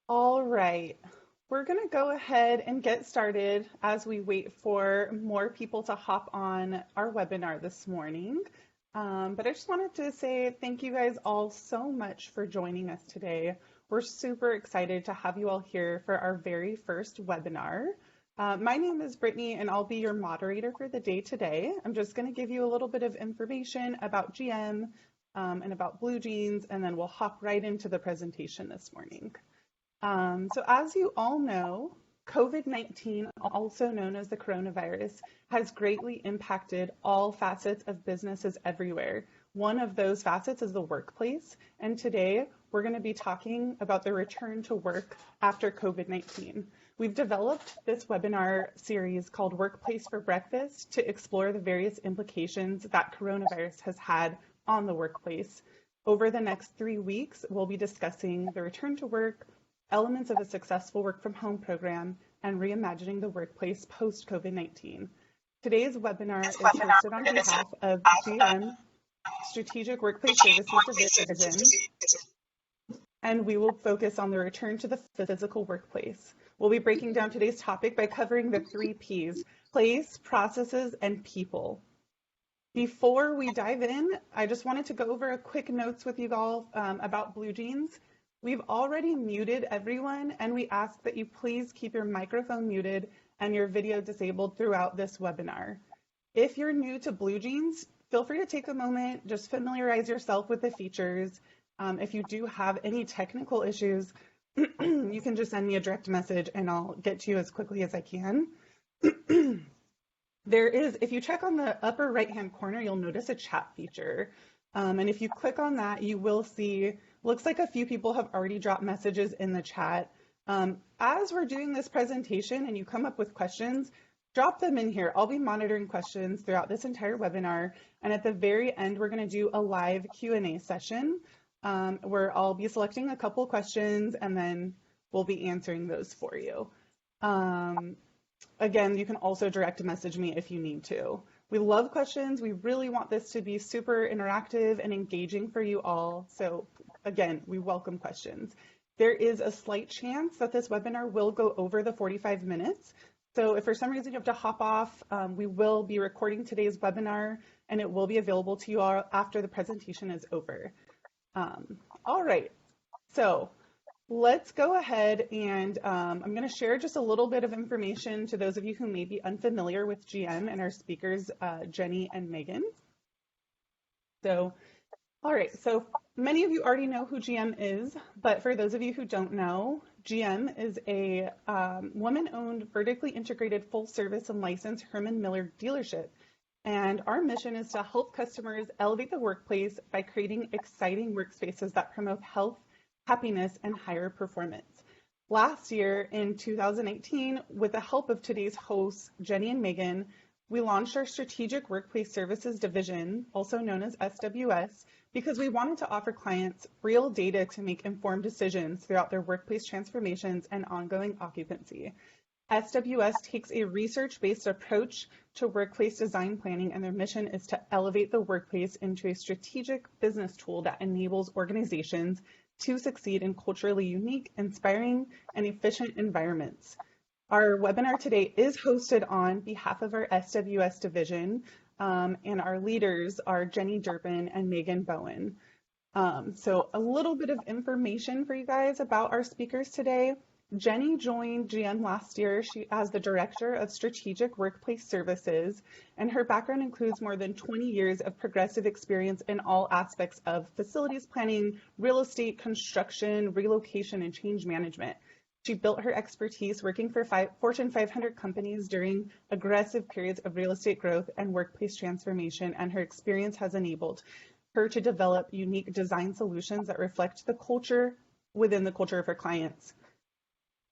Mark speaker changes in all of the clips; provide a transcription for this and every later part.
Speaker 1: All right, we're going to go ahead and get started as we wait for more people to hop on our webinar this morning. But I just wanted to say thank you guys all so much for joining us today. We're super excited to have you all here for our very first webinar. My name is Brittany and I'll be your moderator for the day today. I'm just going to give you a little bit of information about GM and about Blue Jeans, and then we'll hop right into the presentation this morning. So as you all know, COVID-19, also known as the coronavirus, has greatly impacted all facets of businesses everywhere. One of those facets is the workplace, and today we're going to be talking about the return to work after COVID-19. We've developed this webinar series called Workplace for Breakfast to explore the various implications that coronavirus has had on the workplace. Over the next 3 weeks, we'll be discussing the return to work, elements of a successful work from home program, and reimagining the workplace post COVID-19. Today's webinar is hosted on behalf of GM Strategic Workplace Services Division, and we will focus on the return to the physical workplace. We'll be breaking down today's topic by covering the 3 Ps: place, processes, and people. Before we dive in, I just wanted to go over a quick notes with you all about Blue Jeans. We've already muted everyone, and we ask that you please keep your microphone muted and your video disabled throughout this webinar. If you're new to Blue Jeans, feel free to take a moment, just familiarize yourself with the features. If you do have any technical issues, you can just send me a direct message and I'll get to you as quickly as I can. If you check on the upper right-hand corner, you'll notice a chat feature. And if you click on that, you will see, looks like a few people have already dropped messages in the chat. As we're doing this presentation and you come up with questions, drop them in here. I'll be monitoring questions throughout this entire webinar. And at the very end, we're going to do a live Q&A session where I'll be selecting a couple questions and then we'll be answering those for you. Again, you can also direct message me if you need to. We love questions. We really want this to be super interactive and engaging for you all. So again, we welcome questions. There is a slight chance that this webinar will go over the 45 minutes. So if for some reason you have to hop off, we will be recording today's webinar and it will be available to you all after the presentation is over. All right, so let's go ahead and I'm going to share just a little bit of information to those of you who may be unfamiliar with GM and our speakers, Jenny and Megan. So, all right, so many of you already know who GM is, but for those of you who don't know, GM is a woman-owned, vertically integrated, full-service and licensed Herman Miller dealership. And our mission is to help customers elevate the workplace by creating exciting workspaces that promote health, happiness, and higher performance. Last year, in 2018, with the help of today's hosts, Jenny and Megan, we launched our Strategic Workplace Services Division, also known as SWS, because we wanted to offer clients real data to make informed decisions throughout their workplace transformations and ongoing occupancy. SWS takes a research-based approach to workplace design planning, and their mission is to elevate the workplace into a strategic business tool that enables organizations to succeed in culturally unique, inspiring, and efficient environments. Our webinar today is hosted on behalf of our SWS division, and our leaders are Jenny Durbin and Meagan Boen. So a little bit of information for you guys about our speakers today. Jenny joined GM last year as the Director of Strategic Workplace Services, and her background includes more than 20 years of progressive experience in all aspects of facilities planning, real estate, construction, relocation, and change management. She built her expertise working for Fortune 500 companies during aggressive periods of real estate growth and workplace transformation, and her experience has enabled her to develop unique design solutions that reflect the culture within the culture of her clients.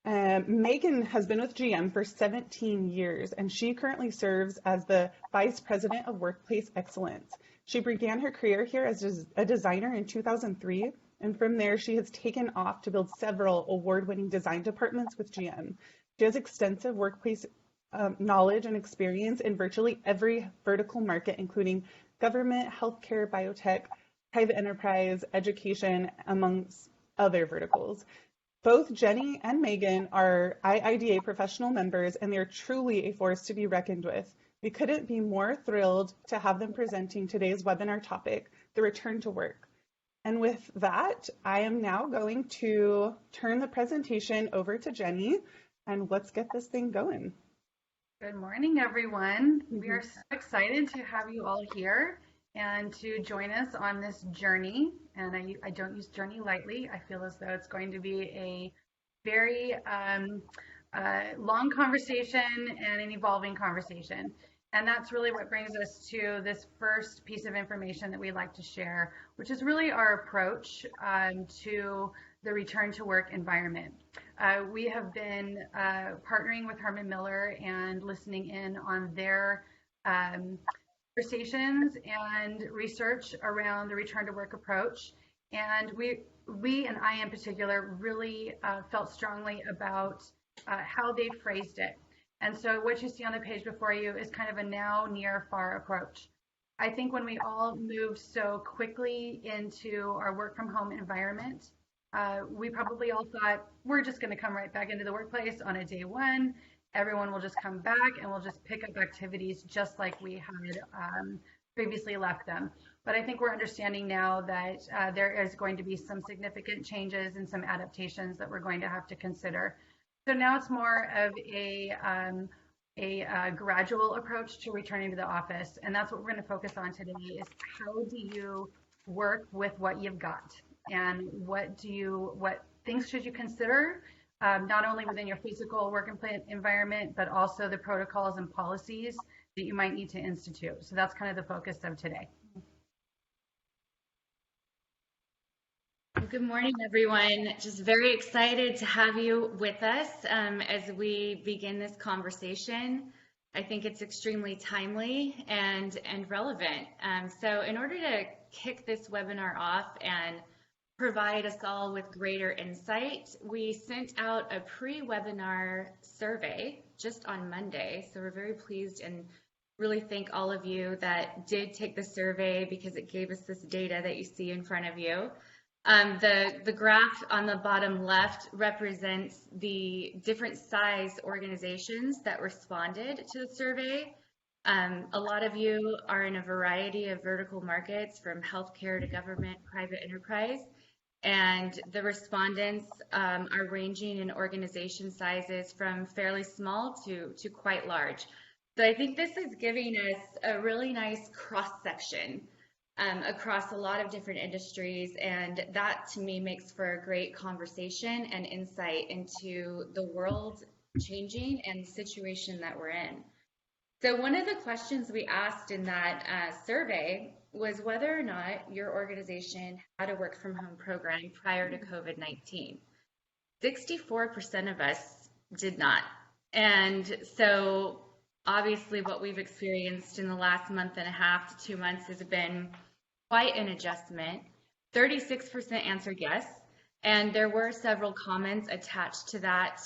Speaker 1: Meagan has been with GM for 17 years, and she currently serves as the Vice President of Workplace Excellence. She began her career here as a designer in 2003, and from there she has taken off to build several award-winning design departments with GM. She has extensive workplace knowledge and experience in virtually every vertical market, including government, healthcare, biotech, private enterprise, education, amongst other verticals. Both Jenny and Megan are IIDA professional members, and they're truly a force to be reckoned with. We couldn't be more thrilled to have them presenting today's webinar topic, the return to work. And with that, I am now going to turn the presentation over to Jenny, and let's get this thing going.
Speaker 2: Good morning, everyone. We are so excited to have you all here and to join us on this journey. And I don't use journey lightly. I feel as though it's going to be a very long conversation and an evolving conversation. And that's really what brings us to this first piece of information that we'd like to share, which is really our approach to the return to work environment. We have been partnering with Herman Miller and listening in on their conversations and research around the return to work approach. And we and I in particular really felt strongly about how they phrased it. And so what you see on the page before you is kind of a now, near, far approach. I think when we all moved so quickly into our work from home environment, we probably all thought we're just going to come right back into the workplace on a day one. Everyone will just come back and we'll just pick up activities just like we had previously left them. But I think we're understanding now that there is going to be some significant changes and some adaptations that we're going to have to consider. So now it's more of a gradual approach to returning to the office. And that's what we're going to focus on today is how do you work with what you've got? And what things should you consider, not only within your physical work environment, but also the protocols and policies that you might need to institute. So that's kind of the focus of today.
Speaker 3: Good morning, everyone. Just very excited to have you with us as we begin this conversation. I think it's extremely timely and relevant. So in order to kick this webinar off and provide us all with greater insight, we sent out a pre-webinar survey just on Monday. So we're very pleased and really thank all of you that did take the survey because it gave us this data that you see in front of you. The graph on the bottom left represents the different size organizations that responded to the survey. A lot of you are in a variety of vertical markets from healthcare to government, private enterprise, and the respondents are ranging in organization sizes from fairly small to quite large. So I think this is giving us a really nice cross-section across a lot of different industries, and that to me makes for a great conversation and insight into the world changing and the situation that we're in. So one of the questions we asked in that survey was whether or not your organization had a work from home program prior to COVID-19. 64% of us did not. And so obviously what we've experienced in the last month and a half to 2 months has been quite an adjustment. 36% answered yes, and there were several comments attached to that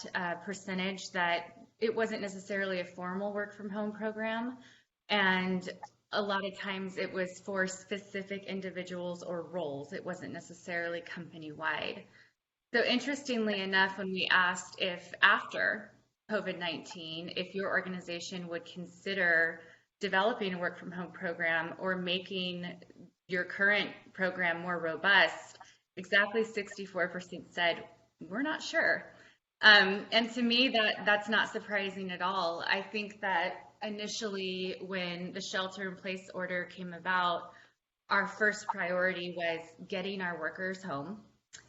Speaker 3: percentage that it wasn't necessarily a formal work from home program, and a lot of times it was for specific individuals or roles. It wasn't necessarily company-wide. So interestingly enough, when we asked if after COVID-19, if your organization would consider developing a work from home program or making your current program more robust, exactly 64% said, we're not sure. And to me, that's not surprising at all. I think that initially when the shelter in place order came about, our first priority was getting our workers home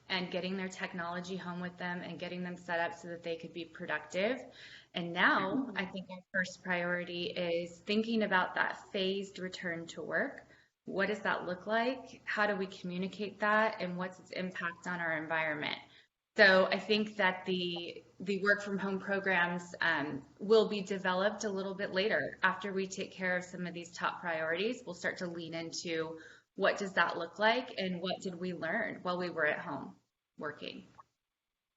Speaker 3: and getting their technology home with them and getting them set up so that they could be productive. And now I think our first priority is thinking about that phased return to work. What does that look like? How do we communicate that? And what's its impact on our environment? So I think that the work from home programs will be developed a little bit later. After we take care of some of these top priorities, we'll start to lean into what does that look like and what did we learn while we were at home working.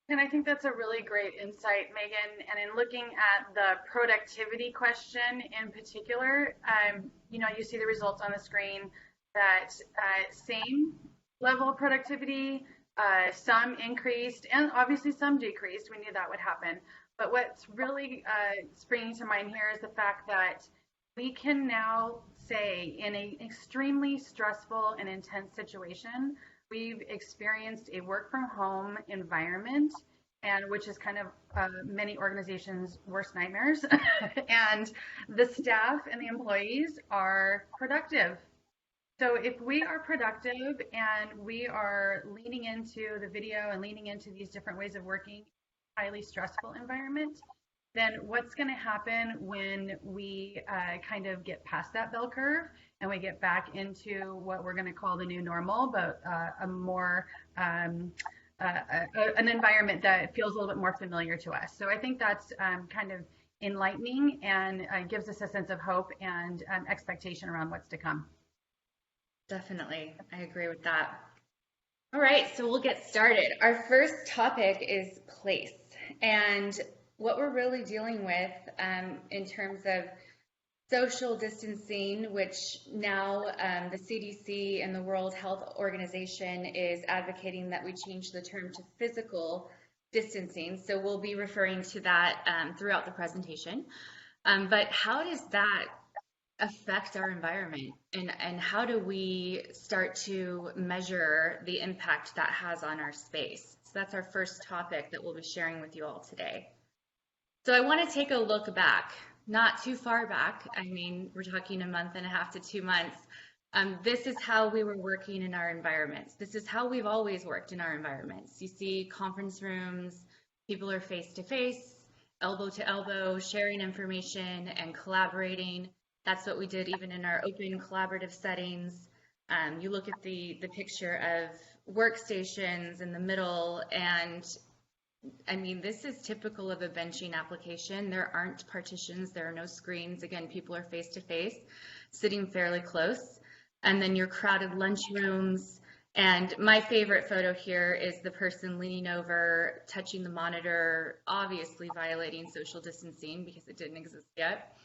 Speaker 2: And I think that's a really great insight, Megan. And in looking at the productivity question in particular, you see the results on the screen that same level of productivity, Some increased and obviously some decreased. We knew that would happen. But what's really springing to mind here is the fact that we can now say in an extremely stressful and intense situation, we've experienced a work from home environment, and which is kind of many organizations' worst nightmares. And the staff and the employees are productive. So if we are productive and we are leaning into the video and leaning into these different ways of working in a highly stressful environment, then what's going to happen when we kind of get past that bell curve and we get back into what we're going to call the new normal, but a more an environment that feels a little bit more familiar to us. So I think that's kind of enlightening and gives us a sense of hope and expectation around what's to come.
Speaker 3: Definitely. I agree with that. All right, so we'll get started. Our first topic is place. And what we're really dealing with in terms of social distancing, which now the CDC and the World Health Organization is advocating that we change the term to physical distancing. So we'll be referring to that throughout the presentation. But how does that affect our environment, and how do we start to measure the impact that has on our space? So that's our first topic that we'll be sharing with you all today. So I want to take a look back, not too far back. I mean, we're talking a month and a half to 2 months. This is how we were working in our environments. This is how we've always worked in our environments. You see conference rooms, people are face to face, elbow to elbow, sharing information and collaborating. That's what we did even in our open collaborative settings. You look at the picture of workstations in the middle, and I mean, this is typical of a benching application. There aren't partitions, there are no screens. Again, people are face to face, sitting fairly close. And then your crowded lunchrooms. And my favorite photo here is the person leaning over, touching the monitor, obviously violating social distancing because it didn't exist yet.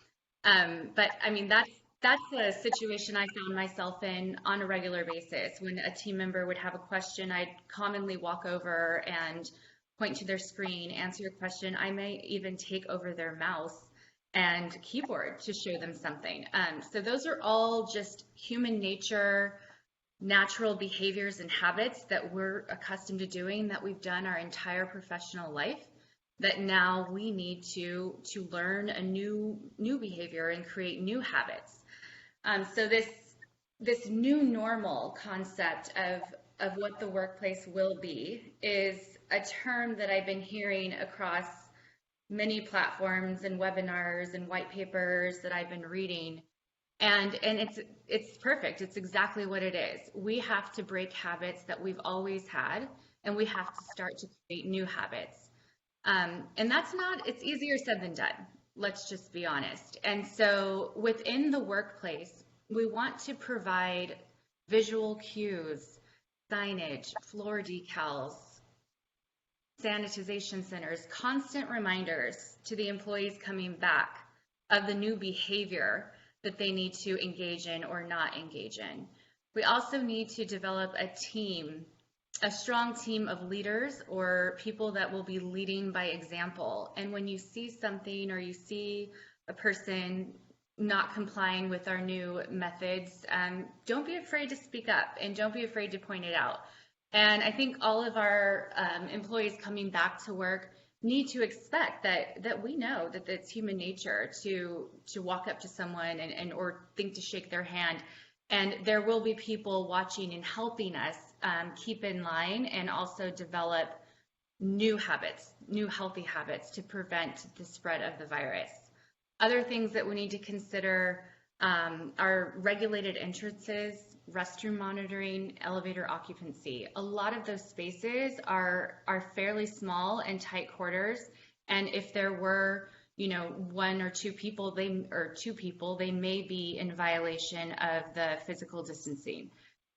Speaker 3: But I mean, that's a situation I found myself in on a regular basis. When a team member would have a question, I'd commonly walk over and point to their screen, answer your question. I may even take over their mouse and keyboard to show them something. So those are all just human nature, natural behaviors and habits that we're accustomed to doing, that we've done our entire professional life, that now we need to learn a new behavior and create new habits. So this new normal concept of what the workplace will be is a term that I've been hearing across many platforms and webinars and white papers that I've been reading. And it's perfect. It's exactly what it is. We have to break habits that we've always had, and we have to start to create new habits. And it's easier said than done. Let's just be honest. And so within the workplace, we want to provide visual cues, signage, floor decals, sanitization centers, constant reminders to the employees coming back of the new behavior that they need to engage in or not engage in. We also need to develop a strong team of leaders or people that will be leading by example. And when you see something or you see a person not complying with our new methods, don't be afraid to speak up and don't be afraid to point it out. And I think all of our employees coming back to work need to expect that we know that it's human nature to walk up to someone and or think to shake their hand. And there will be people watching and helping us keep in line and also develop new habits, new healthy habits to prevent the spread of the virus. Other things that we need to consider are regulated entrances, restroom monitoring, elevator occupancy. A lot of those spaces are fairly small and tight quarters, and if there were one or two people, they may be in violation of the physical distancing.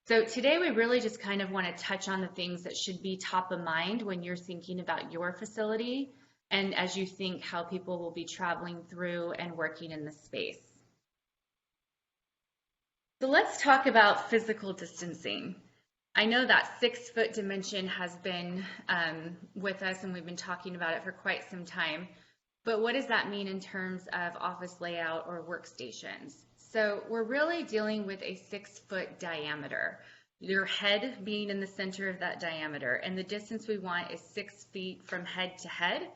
Speaker 3: So today we really just kind of want to touch on the things that should be top of mind when you're thinking about your facility and as you think how people will be traveling through and working in this space. So let's talk about physical distancing. I know that 6 foot dimension has been with us, and we've been talking about it for quite some time. But what does that mean in terms of office layout or workstations? So we're really dealing with a 6 foot diameter, your head being in the center of that diameter. And the distance we want is 6 feet from head to head,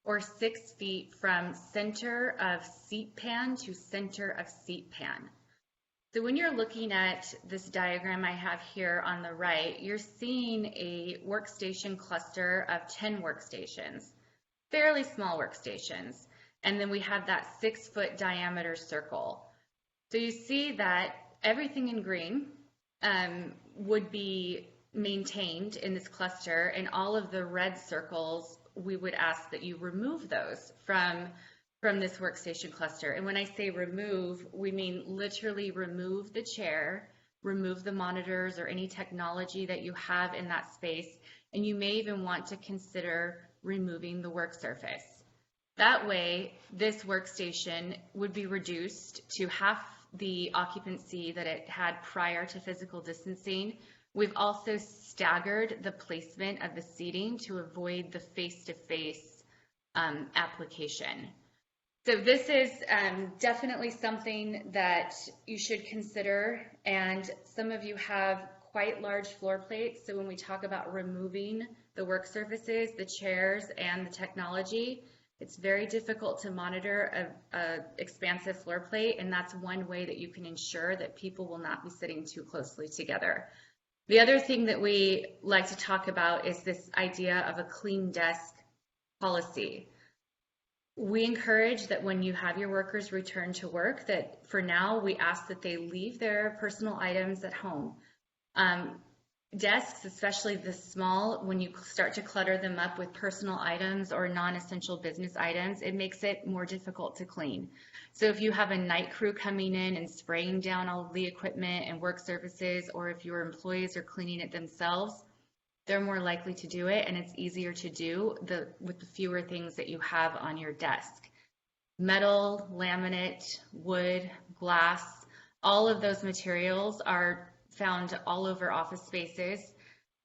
Speaker 3: or 6 feet from center of seat pan to center of seat pan. So when you're looking at this diagram I have here on the right, you're seeing a workstation cluster of 10 workstations, fairly small workstations. And then we have that 6 foot diameter circle. So you see that everything in green would be maintained in this cluster, and all of the red circles, we would ask that you remove those from this workstation cluster. And when I say remove, we mean literally remove the chair, remove the monitors or any technology that you have in that space, and you may even want to consider removing the work surface. That way, this workstation would be reduced to half the occupancy that it had prior to physical distancing. We've also staggered the placement of the seating to avoid the face-to-face application. So this is definitely something that you should consider, and some of you have quite large floor plates, so when we talk about removing the work surfaces, the chairs, and the technology, it's very difficult to monitor a expansive floor plate, and that's one way that you can ensure that people will not be sitting too closely together. The other thing that we like to talk about is this idea of a clean desk policy. We encourage that when you have your workers return to work, that for now we ask that they leave their personal items at home. Desks, especially the small, when you start to clutter them up with personal items or non-essential business items, it makes it more difficult to clean. So if you have a night crew coming in and spraying down all of the equipment and work surfaces, or if your employees are cleaning it themselves, they're more likely to do it, and it's easier to do with the fewer things that you have on your desk. Metal, laminate, wood, glass, all of those materials are found all over office spaces,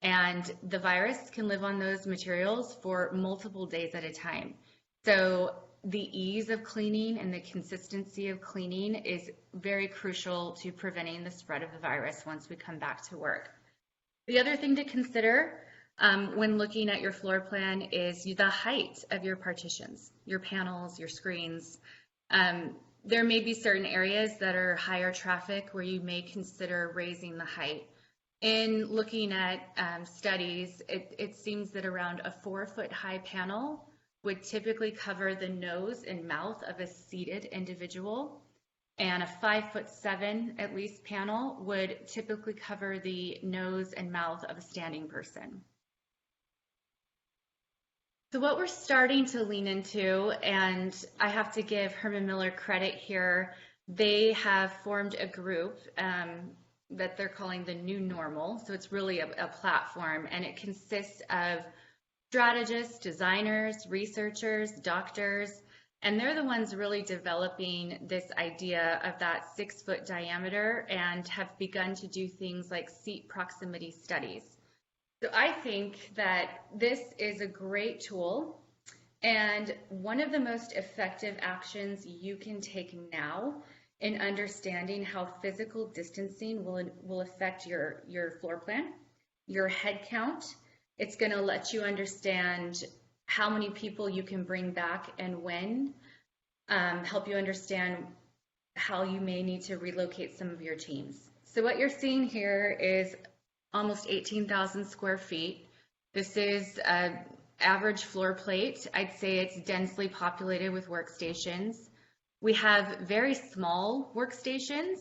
Speaker 3: and the virus can live on those materials for multiple days at a time. So the ease of cleaning and the consistency of cleaning is very crucial to preventing the spread of the virus once we come back to work. The other thing to consider when looking at your floor plan is the height of your partitions, your panels, your screens. There may be certain areas that are higher traffic where you may consider raising the height. In looking at studies, it seems that around a 4 foot high panel would typically cover the nose and mouth of a seated individual, and a 5'7" at least panel would typically cover the nose and mouth of a standing person. So what we're starting to lean into, and I have to give Herman Miller credit here, they have formed a group that they're calling the New Normal. So it's really a platform, and it consists of strategists, designers, researchers, doctors, and they're the ones really developing this idea of that 6 foot diameter and have begun to do things like seat proximity studies. So I think that this is a great tool, and one of the most effective actions you can take now in understanding how physical distancing will affect your floor plan, your head count. It's going to let you understand how many people you can bring back and when, help you understand how you may need to relocate some of your teams. So what you're seeing here is almost 18,000 square feet. This is an average floor plate. I'd say it's densely populated with workstations. We have very small workstations,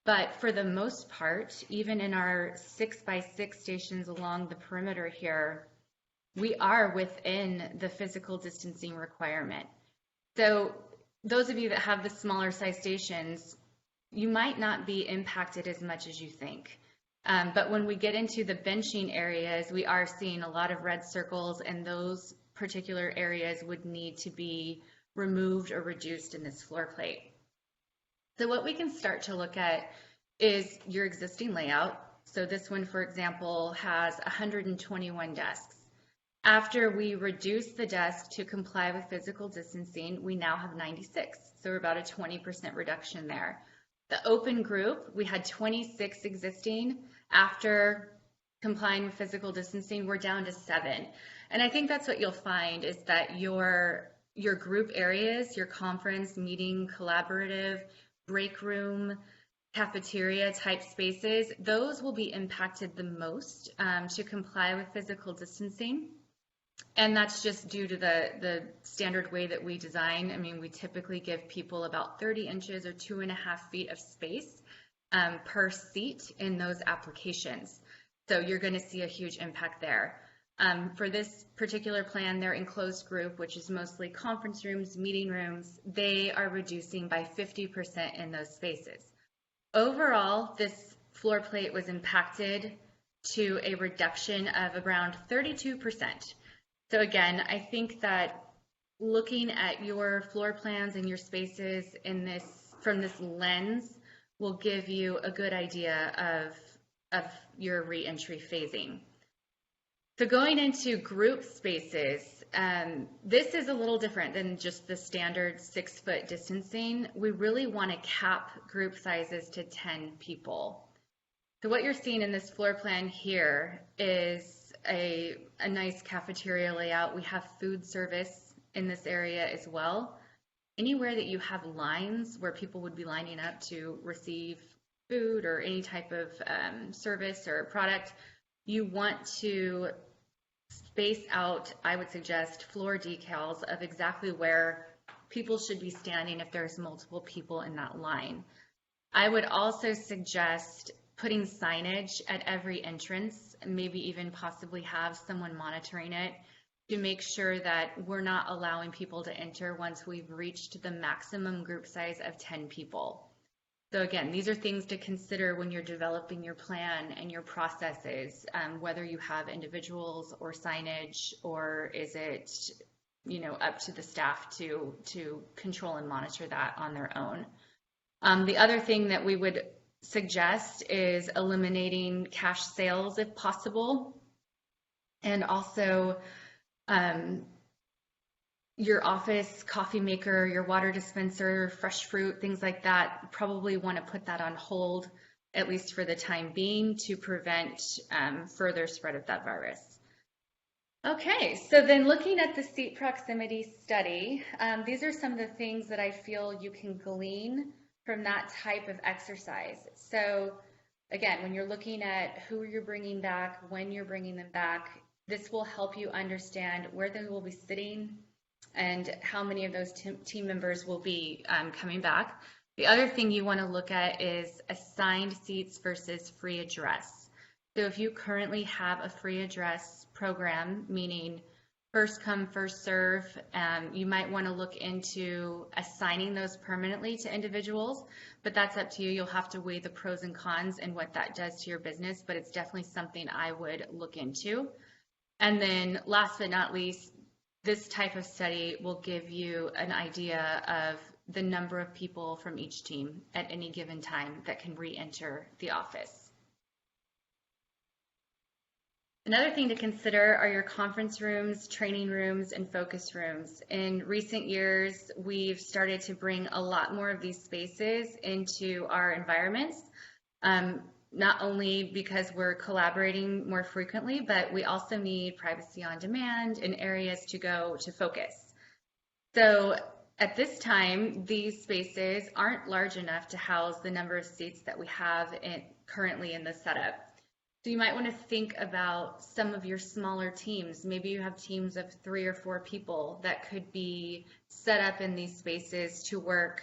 Speaker 3: but for the most part, even in our 6x6 stations along the perimeter here, we are within the physical distancing requirement. So those of you that have the smaller size stations, you might not be impacted as much as you think. But when we get into the benching areas, we are seeing a lot of red circles, and those particular areas would need to be removed or reduced in this floor plate. So what we can start to look at is your existing layout. So this one, for example, has 121 desks. After we reduced the desks to comply with physical distancing, we now have 96. So we're about a 20% reduction there. The open group, we had 26 existing. After complying with physical distancing, we're down to 7. And I think that's what you'll find is that your group areas, your conference, meeting, collaborative, break room, cafeteria type spaces, those will be impacted the most to comply with physical distancing. And that's just due to the standard way that we design. I mean, we typically give people about 30 inches or 2.5 feet of space per seat in those applications. So you're going to see a huge impact there. For this particular plan, their enclosed group, which is mostly conference rooms, meeting rooms, they are reducing by 50% in those spaces. Overall, this floor plate was impacted to a reduction of around 32%. So again, I think that looking at your floor plans and your spaces from this lens will give you a good idea of your reentry phasing. So going into group spaces, this is a little different than just the standard 6-foot distancing. We really want to cap group sizes to 10 people. So what you're seeing in this floor plan here is a nice cafeteria layout. We have food service in this area as well. Anywhere that you have lines where people would be lining up to receive food or any type of service or product, you want to space out, I would suggest, floor decals of exactly where people should be standing if there's multiple people in that line. I would also suggest putting signage at every entrance, maybe even possibly have someone monitoring it to make sure that we're not allowing people to enter once we've reached the maximum group size of 10 people. So again, these are things to consider when you're developing your plan and your processes, whether you have individuals or signage, or is it, up to the staff to control and monitor that on their own. The other thing that we would suggest is eliminating cash sales if possible, and also your office coffee maker, your water dispenser, fresh fruit, things like that, probably want to put that on hold, at least for the time being, to prevent further spread of that virus. Okay, so then looking at the seat proximity study, these are some of the things that I feel you can glean from that type of exercise. So again, when you're looking at who you're bringing back, when you're bringing them back, this will help you understand where they will be sitting and how many of those team members will be coming back. The other thing you want to look at is assigned seats versus free address. So if you currently have a free address program, meaning first come, first serve, you might want to look into assigning those permanently to individuals, but that's up to you. You'll have to weigh the pros and cons and what that does to your business, but it's definitely something I would look into. And then last but not least, this type of study will give you an idea of the number of people from each team at any given time that can re-enter the office. Another thing to consider are your conference rooms, training rooms, and focus rooms. In recent years, we've started to bring a lot more of these spaces into our environments, not only because we're collaborating more frequently, but we also need privacy on demand and areas to go to focus. So at this time, these spaces aren't large enough to house the number of seats that we have currently in the setup. So you might want to think about some of your smaller teams. Maybe you have teams of 3 or 4 people that could be set up in these spaces to work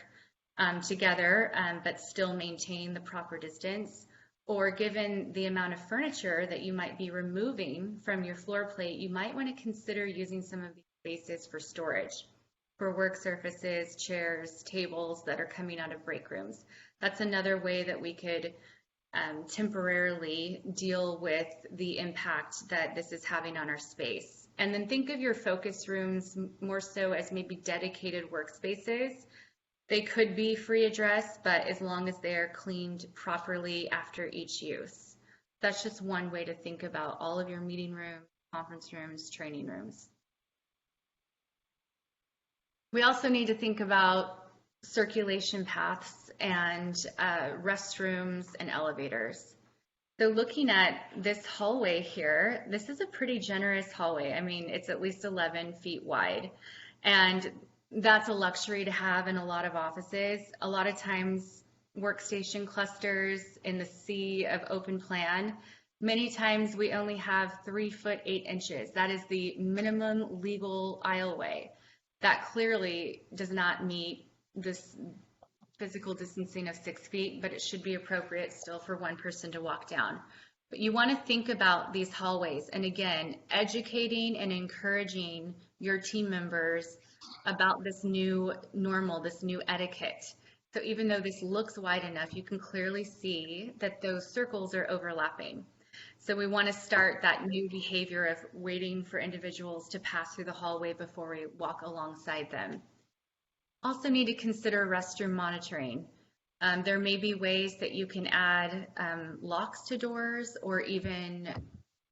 Speaker 3: together, but still maintain the proper distance. Or given the amount of furniture that you might be removing from your floor plate, you might want to consider using some of these spaces for storage, for work surfaces, chairs, tables that are coming out of break rooms. That's another way that we could temporarily deal with the impact that this is having on our space. And then think of your focus rooms more so as maybe dedicated workspaces. They could be free address, but as long as they are cleaned properly after each use. That's just one way to think about all of your meeting rooms, conference rooms, training rooms. We also need to think about circulation paths and restrooms and elevators. So looking at this hallway here, this is a pretty generous hallway. I mean, it's at least 11 feet wide. And that's a luxury to have in a lot of offices. A lot of times, workstation clusters in the sea of open plan, many times we only have 3 foot 8 inches. That is the minimum legal aisleway. That clearly does not meet this physical distancing of 6 feet, but it should be appropriate still for one person to walk down. But you want to think about these hallways, and again, educating and encouraging your team members about this new normal, this new etiquette. So even though this looks wide enough, you can clearly see that those circles are overlapping. So we want to start that new behavior of waiting for individuals to pass through the hallway before we walk alongside them. Also need to consider restroom monitoring. There may be ways that you can add locks to doors, or even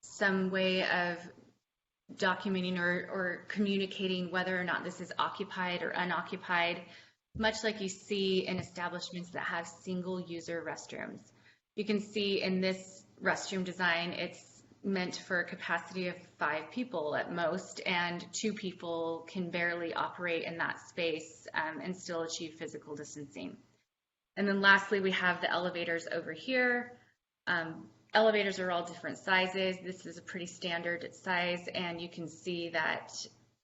Speaker 3: some way of documenting or communicating whether or not this is occupied or unoccupied, much like you see in establishments that have single user restrooms. You can see in this restroom design, it's meant for a capacity of 5 people at most, and 2 people can barely operate in that space and still achieve physical distancing. And then lastly, we have the elevators over here. Elevators are all different sizes. This is a pretty standard size, and you can see that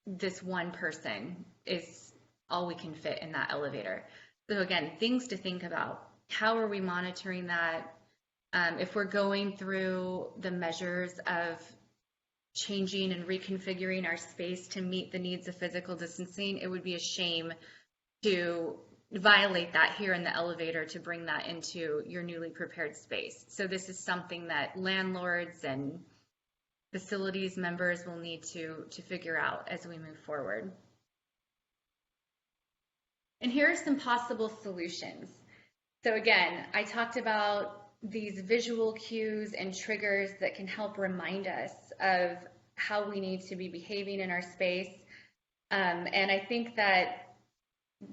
Speaker 3: this one person is all we can fit in that elevator. So again, things to think about. How are we monitoring that? If we're going through the measures of changing and reconfiguring our space to meet the needs of physical distancing, it would be a shame to violate that here in the elevator to bring that into your newly prepared space. So this is something that landlords and facilities members will need to figure out as we move forward. And here are some possible solutions. So again, I talked about these visual cues and triggers that can help remind us of how we need to be behaving in our space. And I think that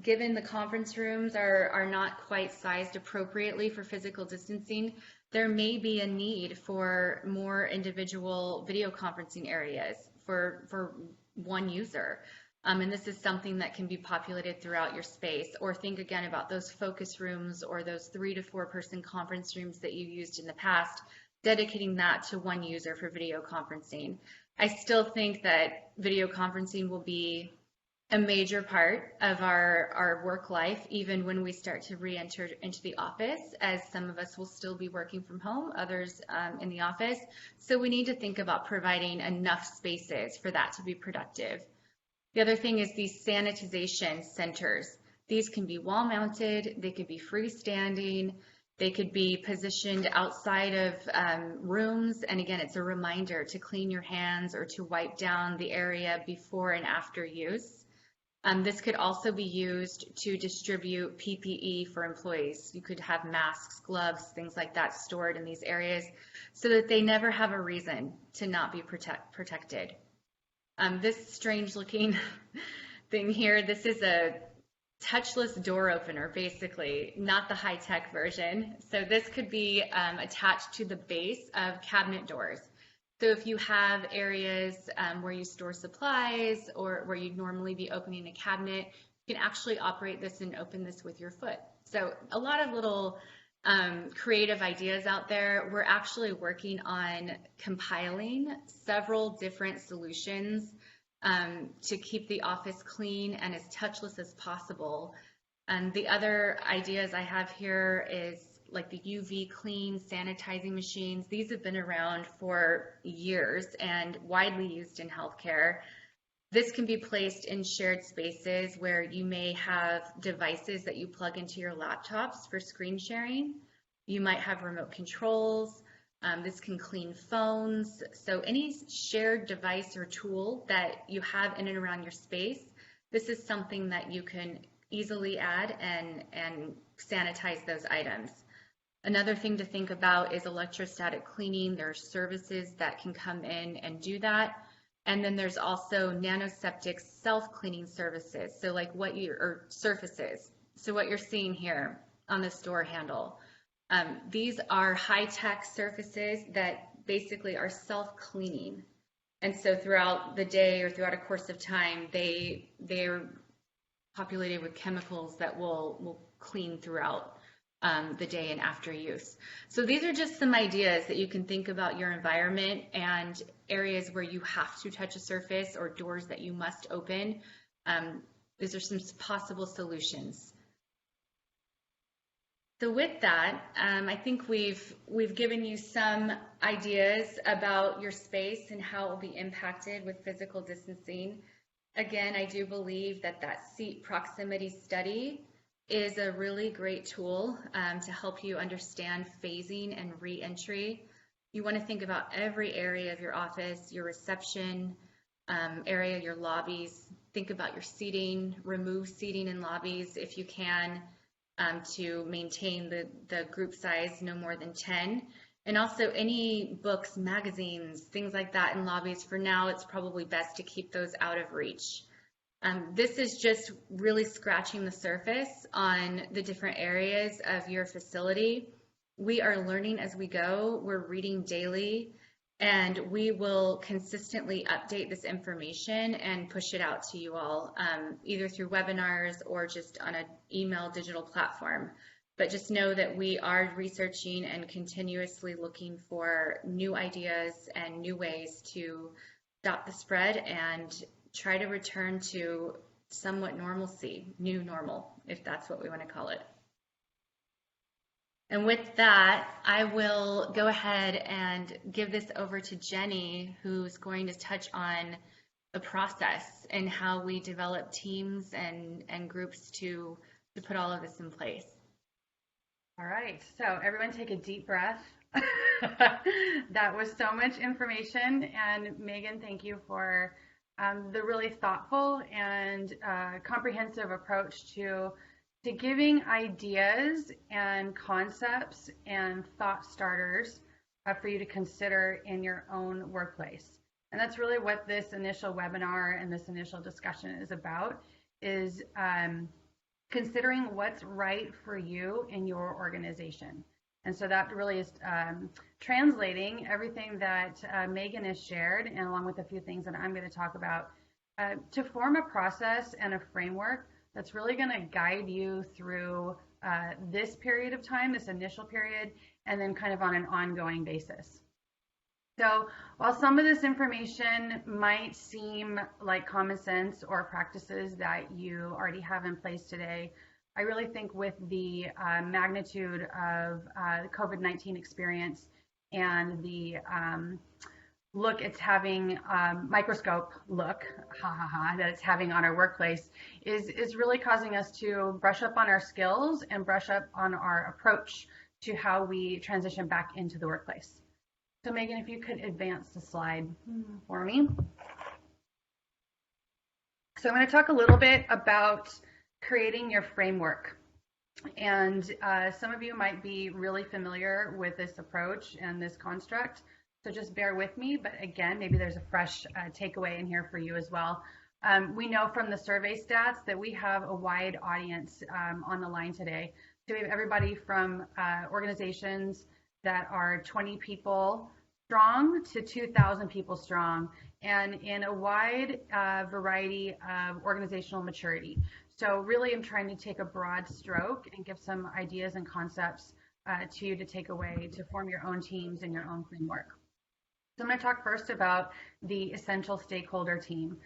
Speaker 3: given the conference rooms are not quite sized appropriately for physical distancing, there may be a need for more individual video conferencing areas for one user. And this is something that can be populated throughout your space. Or think again about those focus rooms or those 3 to 4 person conference rooms that you used in the past, dedicating that to one user for video conferencing. I still think that video conferencing will be a major part of our work life, even when we start to re-enter into the office, as some of us will still be working from home, others in the office. So we need to think about providing enough spaces for that to be productive. The other thing is these sanitization centers. These can be wall mounted, they could be freestanding, they could be positioned outside of rooms. And again, it's a reminder to clean your hands or to wipe down the area before and after use. This could also be used to distribute PPE for employees. You could have masks, gloves, things like that stored in these areas so that they never have a reason to not be protected. This strange looking thing here, this is a touchless door opener, basically, not the high-tech version. So this could be attached to the base of cabinet doors. So if you have areas where you store supplies or where you'd normally be opening a cabinet, you can actually operate this and open this with your foot. So a lot of little creative ideas out there. We're actually working on compiling several different solutions to keep the office clean and as touchless as possible. And the other ideas I have here is like the UV clean sanitizing machines. These have been around for years and widely used in healthcare. This can be placed in shared spaces where you may have devices that you plug into your laptops for screen sharing. You might have remote controls. This can clean phones. So any shared device or tool that you have in and around your space, this is something that you can easily add and sanitize those items. Another thing to think about is electrostatic cleaning. There are services that can come in and do that. And then there's also nanoseptic self-cleaning services. So like or surfaces. So what you're seeing here on this door handle. These are high-tech surfaces that basically are self-cleaning. And so throughout the day or throughout a course of time, they're populated with chemicals that will clean throughout the day and after use. So these are just some ideas that you can think about your environment and areas where you have to touch a surface or doors that you must open. These are some possible solutions. So with that, I think we've given you some ideas about your space and how it will be impacted with physical distancing. Again, I do believe that seat proximity study is a really great tool to help you understand phasing and re-entry. You want to think about every area of your office, your reception area, your lobbies. Think about your seating, remove seating in lobbies if you can to maintain the group size no more than 10. And also any books, magazines, things like that in lobbies. For now, it's probably best to keep those out of reach. This is just really scratching the surface on the different areas of your facility. We are learning as we go. We're reading daily, and we will consistently update this information and push it out to you all, either through webinars or just on an email digital platform. But just know that we are researching and continuously looking for new ideas and new ways to stop the spread and try to return to somewhat normalcy, new normal, if that's what we want to call it. And with that, I will go ahead and give this over to Jenny, who's going to touch on the process and how we develop teams and groups to put all of this in place.
Speaker 2: All right, so everyone take a deep breath. That was so much information, and Meagan, thank you for the really thoughtful and comprehensive approach to giving ideas and concepts and thought starters for you to consider in your own workplace. And that's really what this initial webinar and this initial discussion is about, is considering what's right for you in your organization. And so that really is translating everything that Meagan has shared, and along with a few things that I'm going to talk about, to form a process and a framework that's really going to guide you through this period of time, this initial period, and then kind of on an ongoing basis. So while some of this information might seem like common sense or practices that you already have in place today, I really think with the magnitude of the COVID-19 experience and the look it's having, microscope look, that it's having on our workplace is really causing us to brush up on our skills and brush up on our approach to how we transition back into the workplace. So Meagan, if you could advance the slide for me. So I'm going to talk a little bit about creating your framework. And some of you might be really familiar with this approach and this construct, so just bear with me. But again, maybe there's a fresh takeaway in here for you as well. We know from the survey stats that we have a wide audience on the line today. So we have everybody from organizations that are 20 people strong to 2,000 people strong, and in a wide variety of organizational maturity. So really I'm trying to take a broad stroke and give some ideas and concepts to you to take away to form your own teams and your own framework. So I'm going to talk first about the essential stakeholder team.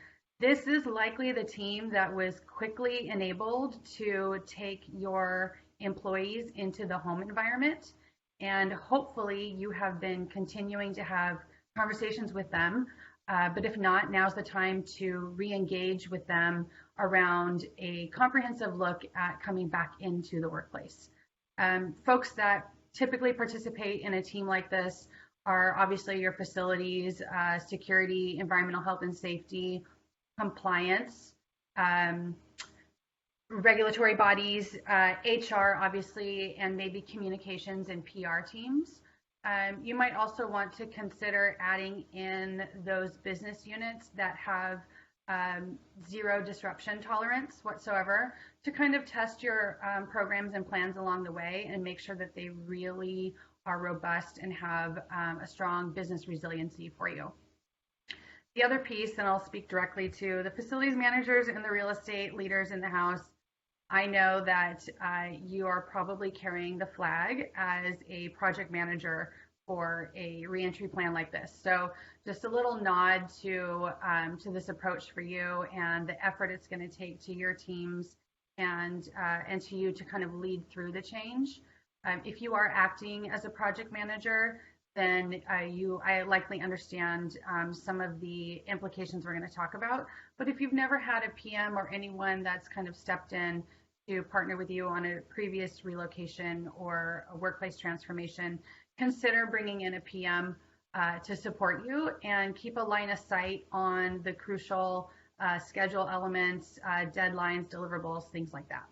Speaker 2: This is likely the team that was quickly enabled to take your employees into the home environment, and hopefully you have been continuing to have conversations with them. But if not, now's the time to re-engage with them around a comprehensive look at coming back into the workplace. Folks that typically participate in a team like this are obviously your facilities, security, environmental health and safety, compliance, regulatory bodies, HR, obviously, and maybe communications and PR teams. You might also want to consider adding in those business units that have zero disruption tolerance whatsoever to kind of test your programs and plans along the way and make sure that they really are robust and have a strong business resiliency for you. The other piece, and I'll speak directly to the facilities managers and the real estate leaders in the house. I know that you are probably carrying the flag as a project manager for a reentry plan like this. So just a little nod to this approach for you and the effort it's going to take to your teams and to you to kind of lead through the change. If you are acting as a project manager, then I likely understand some of the implications we're going to talk about. But if you've never had a PM or anyone that's kind of stepped in to partner with you on a previous relocation or a workplace transformation, consider bringing in a PM to support you and keep a line of sight on the crucial schedule elements, deadlines, deliverables, things like that.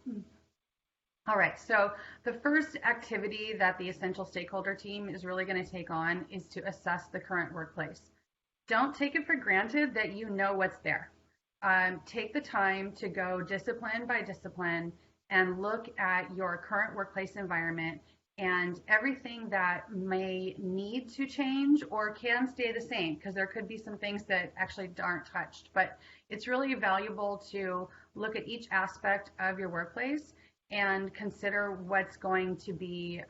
Speaker 2: All right, so the first activity that the essential stakeholder team is really going to take on is to assess the current workplace. Don't take it for granted that you know what's there. Take the time to go discipline by discipline and look at your current workplace environment and everything that may need to change or can stay the same, because there could be some things that actually aren't touched. But it's really valuable to look at each aspect of your workplace and consider what's going to be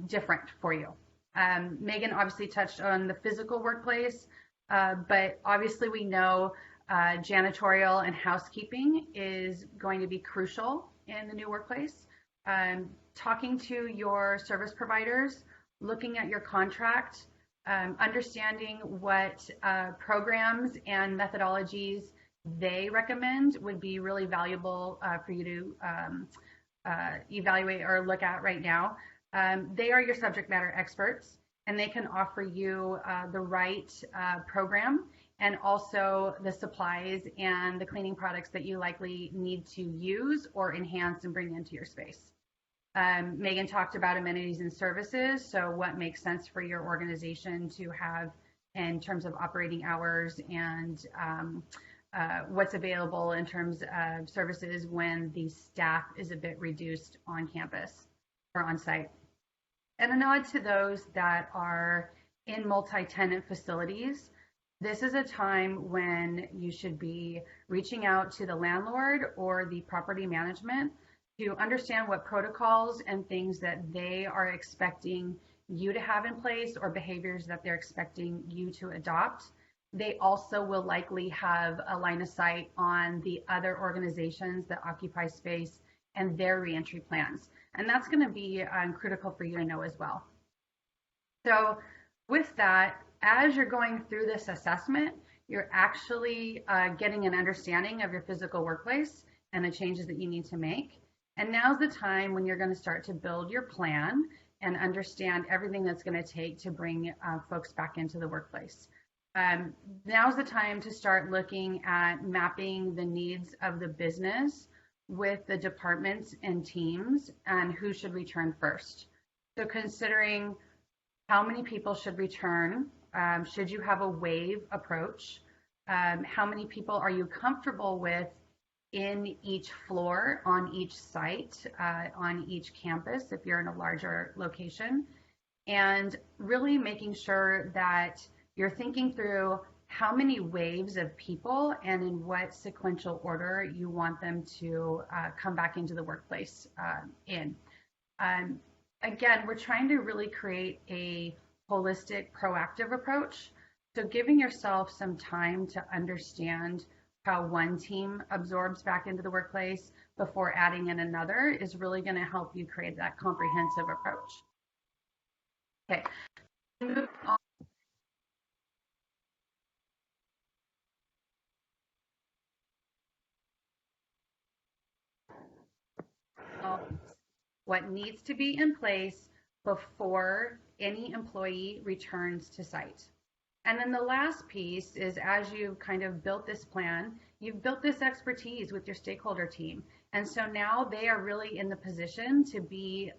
Speaker 2: different for you. Meagan obviously touched on the physical workplace, but obviously we know janitorial and housekeeping is going to be crucial in the new workplace. Talking to your service providers, looking at your contract, understanding what programs and methodologies they recommend would be really valuable for you to evaluate or look at right now. They are your subject matter experts, and they can offer you the right program and also the supplies and the cleaning products that you likely need to use or enhance and bring into your space. Meagan talked about amenities and services, so what makes sense for your organization to have in terms of operating hours and what's available in terms of services when the staff is a bit reduced on campus or on site. And a nod to those that are in multi-tenant facilities. This is a time when you should be reaching out to the landlord or the property management to understand what protocols and things that they are expecting you to have in place or behaviors that they're expecting you to adopt. They also will likely have a line of sight on the other organizations that occupy space and their reentry plans. And that's going to be critical for you to know as well. So with that, as you're going through this assessment, you're actually getting an understanding of your physical workplace and the changes that you need to make. And now's the time when you're going to start to build your plan and understand everything that's going to take to bring folks back into the workplace. Now's the time to start looking at mapping the needs of the business with the departments and teams and who should return first. So considering how many people should return, should you have a wave approach? How many people are you comfortable with in each floor, on each site, on each campus, if you're in a larger location? And really making sure that you're thinking through how many waves of people and in what sequential order you want them to come back into the workplace in. Again, we're trying to really create a holistic, proactive approach. So giving yourself some time to understand how one team absorbs back into the workplace before adding in another is really going to help you create that comprehensive approach. Okay. Move on. What needs to be in place before any employee returns to site. And then the last piece is, as you've kind of built this plan you've built this expertise with your stakeholder team. And so now they are really in the position to be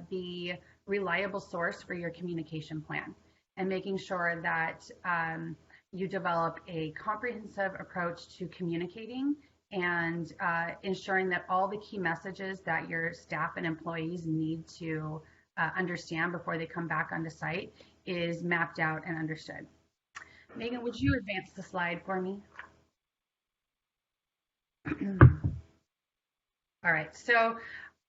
Speaker 2: the reliable source for your communication plan, and making sure that you develop a comprehensive approach to communicating, and ensuring that all the key messages that your staff and employees need to understand before they come back onto site is mapped out and understood. Meagan, would you advance the slide for me? All right, so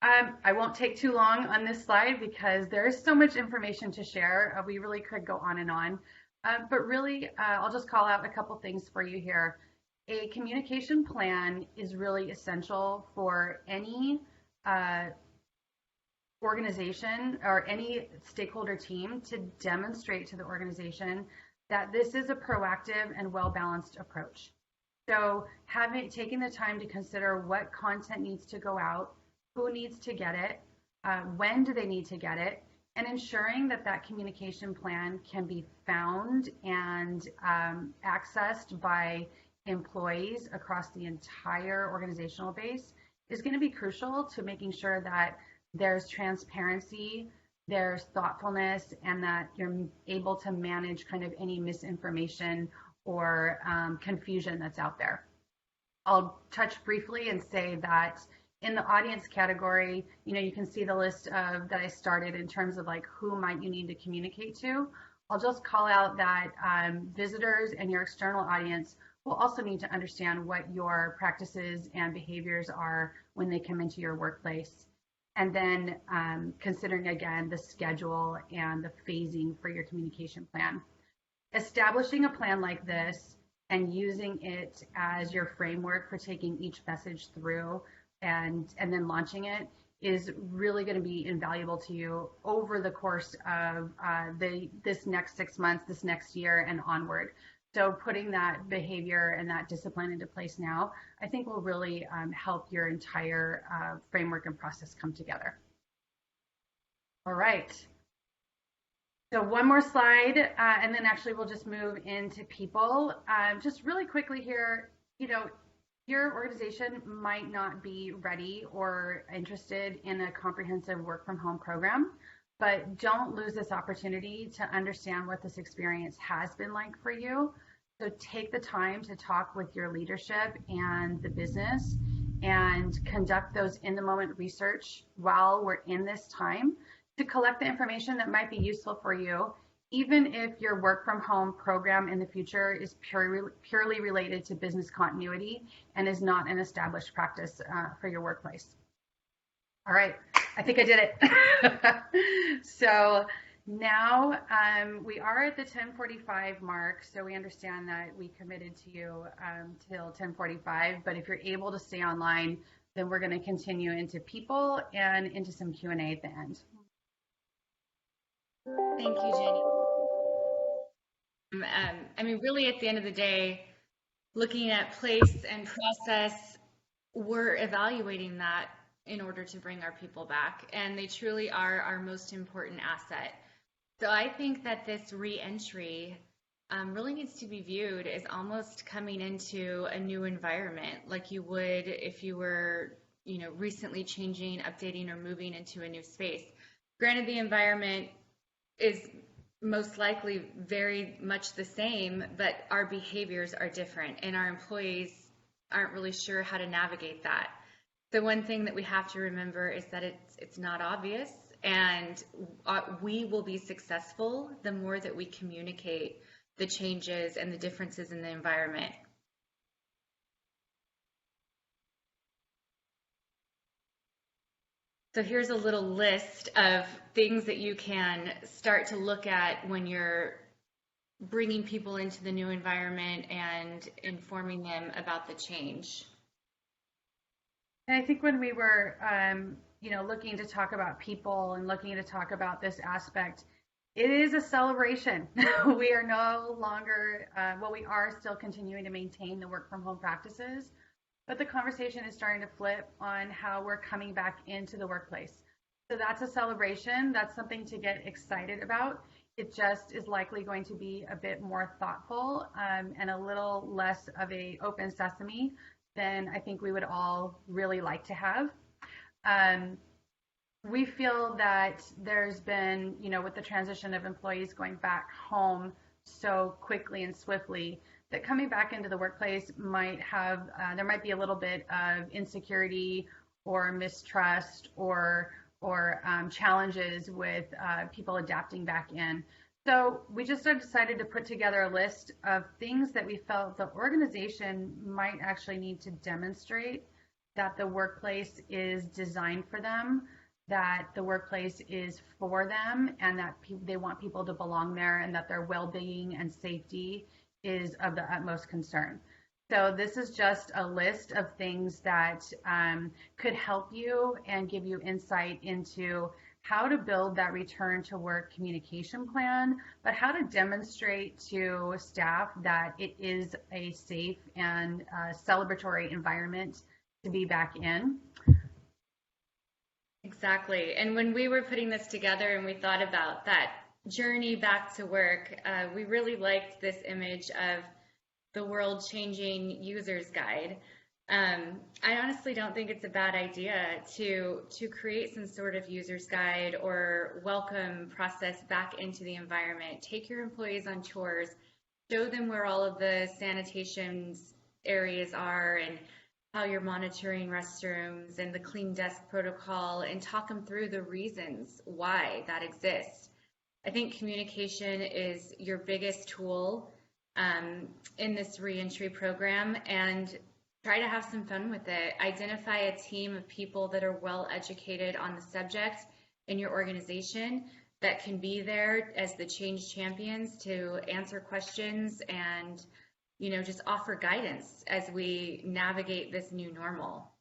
Speaker 2: I won't take too long on this slide because there is so much information to share. We really could go on and on, but really I'll just call out a couple things for you here. A communication plan is really essential for any organization or any stakeholder team to demonstrate to the organization that this is a proactive and well-balanced approach. So taking the time to consider what content needs to go out, who needs to get it, when do they need to get it, and ensuring that that communication plan can be found and accessed by employees across the entire organizational base is going to be crucial to making sure that there's transparency, there's thoughtfulness, and that you're able to manage kind of any misinformation or confusion that's out there. I'll touch briefly and say that in the audience category, you can see the list that I started in terms of like who might you need to communicate to. I'll just call out that visitors and your external audience will also need to understand what your practices and behaviors are when they come into your workplace. And then considering again the schedule and the phasing for your communication plan. Establishing a plan like this and using it as your framework for taking each message through and then launching it is really going to be invaluable to you over the course of this next 6 months, this next year, and onward. So putting that behavior and that discipline into place now, I think will really help your entire framework and process come together. All right. So one more slide, and then actually we'll just move into people. Just really quickly here, your organization might not be ready or interested in a comprehensive work from home program, but don't lose this opportunity to understand what this experience has been like for you. So take the time to talk with your leadership and the business and conduct those in the moment research while we're in this time to collect the information that might be useful for you, even if your work from home program in the future is purely related to business continuity and is not an established practice for your workplace. All right, I think I did it. So now we are at the 10:45 mark, so we understand that we committed to you till 10:45, but if you're able to stay online, then we're going to continue into people and into some Q&A at the end.
Speaker 3: Thank you, Jenny. Really at the end of the day, looking at place and process, we're evaluating that in order to bring our people back, and they truly are our most important asset. So I think that this re-entry really needs to be viewed as almost coming into a new environment, like you would if you were, recently changing, updating, or moving into a new space. Granted, the environment is most likely very much the same, but our behaviors are different and our employees aren't really sure how to navigate that. The one thing that we have to remember is that it's not obvious, and we will be successful the more that we communicate the changes and the differences in the environment. So here's a little list of things that you can start to look at when you're bringing people into the new environment and informing them about the change.
Speaker 2: And I think when we were, looking to talk about people and looking to talk about this aspect, it is a celebration. We are no longer, we are still continuing to maintain the work from home practices, but the conversation is starting to flip on how we're coming back into the workplace. So that's a celebration. That's something to get excited about. it just is likely going to be a bit more thoughtful and a little less of a open sesame than I think we would all really like to have. Um, we feel that there's been, with the transition of employees going back home so quickly and swiftly, that coming back into the workplace might have, there might be a little bit of insecurity or mistrust or challenges with people adapting back in. So we just decided to put together a list of things that we felt the organization might actually need to demonstrate that the workplace is designed for them, that the workplace is for them, and that they want people to belong there, and that their well-being and safety is of the utmost concern. So this is just a list of things that could help you and give you insight into how to build that return to work communication plan, but how to demonstrate to staff that it is a safe and celebratory environment to be back in.
Speaker 3: Exactly. And when we were putting this together and we thought about that journey back to work, we really liked this image of the world-changing user's guide. I honestly don't think it's a bad idea to create some sort of user's guide or welcome process back into the environment. Take your employees on tours, show them where all of the sanitation areas are and how you're monitoring restrooms and the clean desk protocol, and talk them through the reasons why that exists. I think communication is your biggest tool in this reentry program, and try to have some fun with it. Identify a team of people that are well educated on the subject in your organization that can be there as the change champions to answer questions and just offer guidance as we navigate this new normal.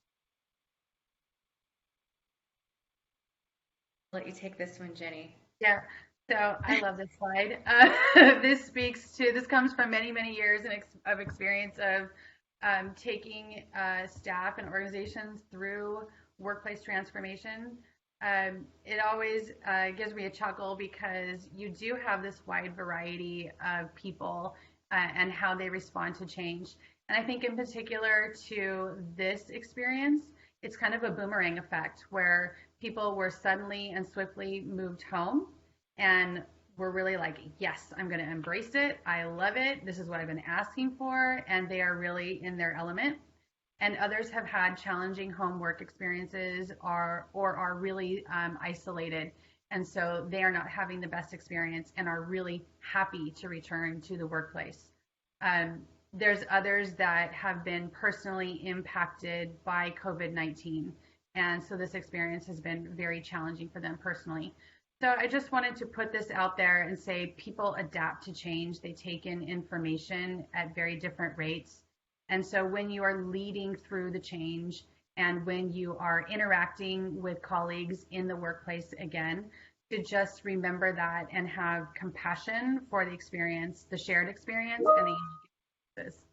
Speaker 3: I'll let you take this one, Jenny.
Speaker 2: Yeah. So I love this slide. This comes from many, many years of experience of taking staff and organizations through workplace transformation. It always gives me a chuckle because you do have this wide variety of people and how they respond to change. And I think in particular to this experience, it's kind of a boomerang effect where people were suddenly and swiftly moved home and we're really like, yes, I'm going to embrace it. I love it. This is what I've been asking for. And they are really in their element. And others have had challenging home work experiences or are really isolated. And so they are not having the best experience and are really happy to return to the workplace. There's others that have been personally impacted by COVID-19. And so this experience has been very challenging for them personally. So I just wanted to put this out there and say people adapt to change. They take in information at very different rates. And so when you are leading through the change and when you are interacting with colleagues in the workplace again, to just remember that and have compassion for the experience, the shared experience, and the unique experiences.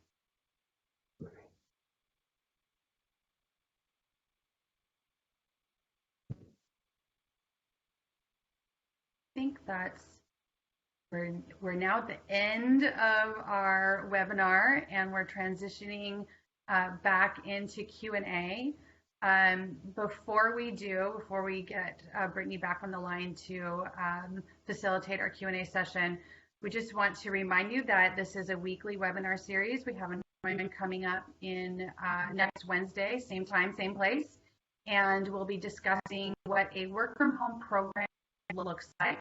Speaker 2: I think we're now at the end of our webinar and we're transitioning back into Q&A. Before we get Brittany back on the line to facilitate our Q&A session, we just want to remind you that this is a weekly webinar series. We have an appointment coming up in next Wednesday, same time, same place, and we'll be discussing what a work from home program looks like.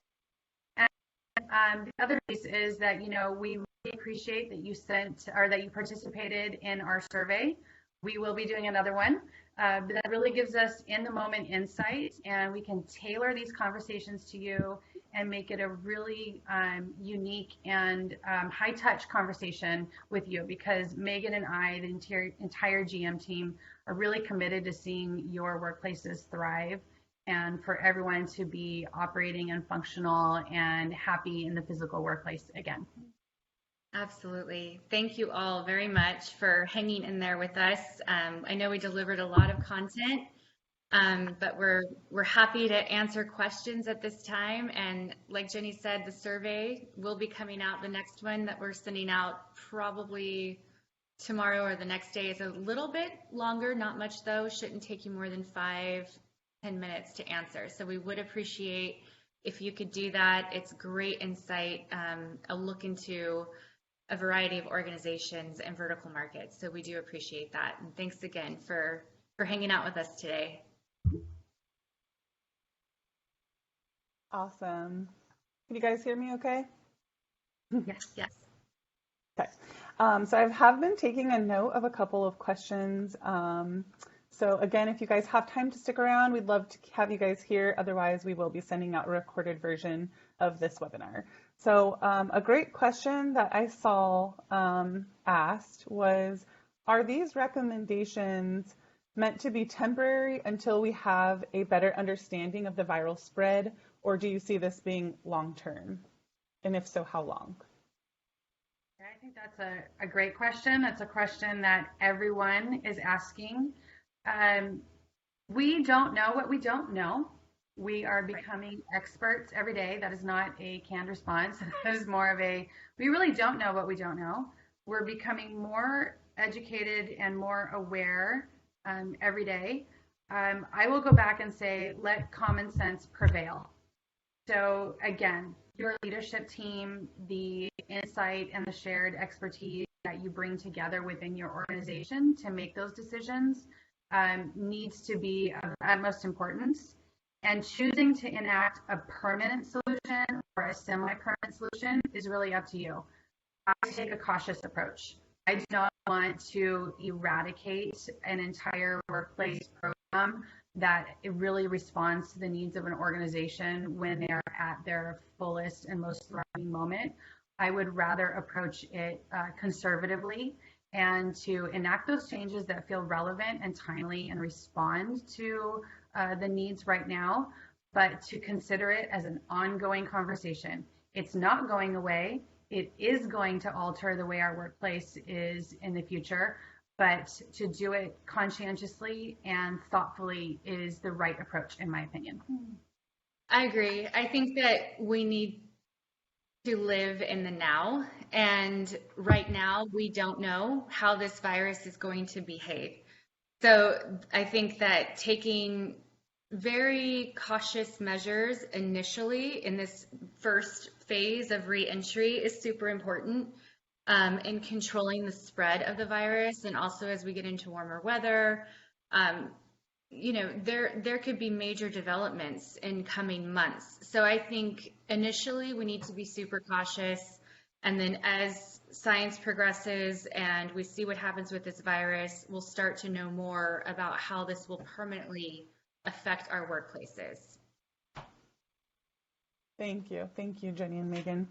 Speaker 2: And the other piece is that, we really appreciate that you participated in our survey. We will be doing another one. But that really gives us in the moment insight, and we can tailor these conversations to you and make it a really unique and high touch conversation with you, because Megan and I, the entire GM team, are really committed to seeing your workplaces thrive and for everyone to be operating and functional and happy in the physical workplace again.
Speaker 3: Absolutely. Thank you all very much for hanging in there with us. I know we delivered a lot of content, But we're happy to answer questions at this time. And like Jenny said, the survey will be coming out. The next one that we're sending out probably tomorrow or the next day is a little bit longer, not much though. Shouldn't take you more than 5-10 minutes to answer. So we would appreciate if you could do that. It's great insight, a look into a variety of organizations and vertical markets. So we do appreciate that. And thanks again for hanging out with us today.
Speaker 1: Awesome. Can you guys hear me okay?
Speaker 3: Yes, yes.
Speaker 1: Okay. So I have been taking a note of a couple of questions. So again, if you guys have time to stick around, we'd love to have you guys here. Otherwise, we will be sending out a recorded version of this webinar. So a great question that I saw asked was, are these recommendations meant to be temporary until we have a better understanding of the viral spread, or do you see this being long-term? And if so, how long?
Speaker 2: I think that's a great question. That's a question that everyone is asking. We don't know what we don't know. We are becoming experts every day. That is not a canned response. That is more of a, we really don't know what we don't know. We're becoming more educated and more aware every day. I will go back and say, let common sense prevail. So again, your leadership team, the insight and the shared expertise that you bring together within your organization to make those decisions needs to be of utmost importance. And choosing to enact a permanent solution or a semi-permanent solution is really up to you. I take a cautious approach. I do not want to eradicate an entire workplace program that it really responds to the needs of an organization when they are at their fullest and most thriving moment. I would rather approach it conservatively and to enact those changes that feel relevant and timely and respond to the needs right now, but to consider it as an ongoing conversation. It's not going away. It is going to alter the way our workplace is in the future, but to do it conscientiously and thoughtfully is the right approach, in my opinion.
Speaker 3: I agree. I think that we need to live in the now. And right now, we don't know how this virus is going to behave. So I think that taking very cautious measures initially in this first phase of reentry is super important in controlling the spread of the virus. And also as we get into warmer weather, you know, there could be major developments in coming months. So I think initially we need to be super cautious. And then as science progresses and we see what happens with this virus, we'll start to know more about how this will permanently affect our workplaces.
Speaker 1: Thank you. Thank you, Jenny and Megan.